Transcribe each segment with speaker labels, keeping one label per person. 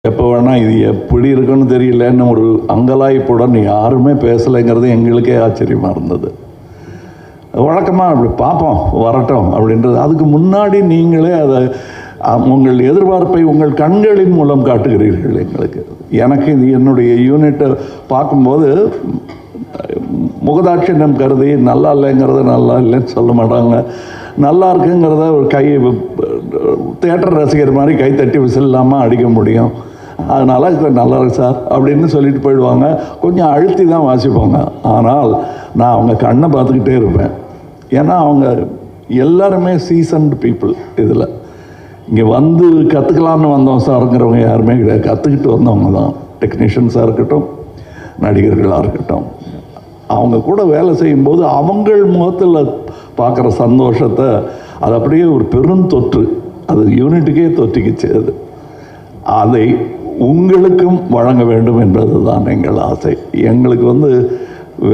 Speaker 1: எப்போ வேணால் இது எப்படி இருக்குன்னு தெரியலன்னு ஒரு அங்கலாய்ப்புடன் யாருமே பேசலைங்கிறது எங்களுக்கே ஆச்சரியமாக இருந்தது. வழக்கமாக அப்படி பார்ப்போம் வரட்டும் அப்படின்றது. அதுக்கு முன்னாடி நீங்களே அதை உங்கள் எதிர்பார்ப்பை உங்கள் கண்களின் மூலம் காட்டுகிறீர்கள் எங்களுக்கு. எனக்கு இது என்னுடைய யூனிட்டை பார்க்கும்போது முகதாட்சியம் கருதி நல்லா இல்லைங்கிறத நல்லா இல்லைன்னு சொல்ல மாட்டாங்க, நல்லா இருக்குங்கிறத ஒரு தியேட்டர் ரசிகர் மாதிரி கை தட்டி விசில் இல்லாமல் அடிக்க முடியும். அதனால் இது நல்லா இருக்கு சார் அப்படின்னு சொல்லிட்டு போயிடுவாங்க. கொஞ்சம் அழுத்தி தான் வாசிப்பாங்க. ஆனால் நான் அவங்க கண்ணை பார்த்துக்கிட்டே இருப்பேன். ஏன்னா அவங்க எல்லாருமே சீசன்டு பீப்புள். இதில் இங்கே வந்து கற்றுக்கலான்னு வந்தோம் சாருங்கிறவங்க யாருமே கிடையாது. கற்றுக்கிட்டு வந்தவங்க தான். டெக்னீஷியன்ஸாக இருக்கட்டும், நடிகர்களாக இருக்கட்டும், அவங்க கூட வேலை செய்யும்போது அவங்கள் முகத்தில் பார்க்குற சந்தோஷத்தை அது அப்படியே ஒரு பெருந்தொற்று, அது யூனிட்டுக்கே தொற்றிக்கிச்சு. அதை உங்களுக்கும் வழங்க வேண்டும் என்பது தான் எங்கள் ஆசை. எங்களுக்கு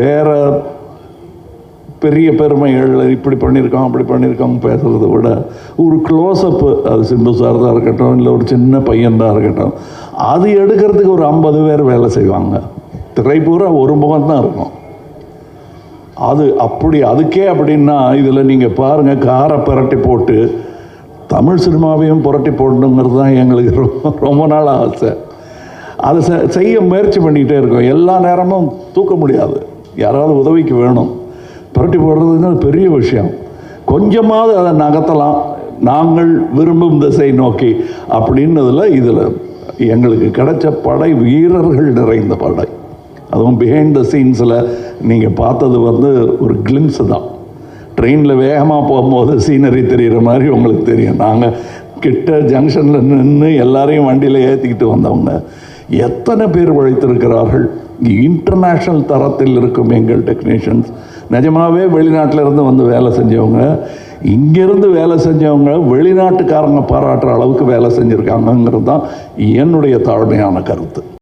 Speaker 1: வேற பெரிய பெருமைகள் இப்படி பண்ணியிருக்கோம் அப்படி பண்ணியிருக்கோம் பேசுகிறத விட ஒரு க்ளோஸ்அப்பு, அது சிம்பு சார் தான் இருக்கட்டும், இல்லை ஒரு சின்ன பையன்தான் இருக்கட்டும், அது எடுக்கிறதுக்கு ஒரு 50 பேர் வேலை செய்வாங்க. திரைப்பூரா ஒரு முகம் தான் இருக்கும். அது அப்படி அதுக்கே அப்படின்னா இதில் நீங்கள் பாருங்கள், காரை புரட்டி போட்டு தமிழ் சினிமாவையும் புரட்டி போடணுங்கிறது தான் எங்களுக்கு ரொம்ப நாள் ஆசை. அதை செய்ய முயற்சி பண்ணிக்கிட்டே இருக்கோம். எல்லா நேரமும் தூக்க முடியாது, யாராவது உதவிக்கு வேணும். புரட்டி போடுறதுங்கிறது பெரிய விஷயம். கொஞ்சமாவது அதை நகர்த்தலாம் நாங்கள் விரும்பும் திசை நோக்கி அப்படின்னதில் இதில் எங்களுக்கு கிடைச்ச படை வீரர்கள் நிறைந்த படை. அதுவும் பிஹைண்ட் த சீன்ஸில் நீங்கள் பார்த்தது ஒரு கிளிம்ஸு தான். ட்ரெயினில் வேகமாக போகும்போது சீனரி தெரிகிற மாதிரி உங்களுக்கு தெரியும். நாங்கள் கிட்ட ஜங்ஷனில் நின்று எல்லாரையும் வண்டியில் ஏற்றிக்கிட்டு வந்தவங்க எத்தனை பேர் உழைத்திருக்கிறார்கள். இன்டர்நேஷ்னல் தரத்தில் இருக்கும் எங்கள் டெக்னீஷியன்ஸ். நிஜமாகவே வெளிநாட்டிலேருந்து வந்து வேலை செஞ்சவங்க, இங்கேருந்து வேலை செஞ்சவங்க வெளிநாட்டுக்காரங்க பாராட்டுற அளவுக்கு வேலை செஞ்சுருக்காங்கங்கிறது தான் என்னுடைய தாழ்மையான கருத்து.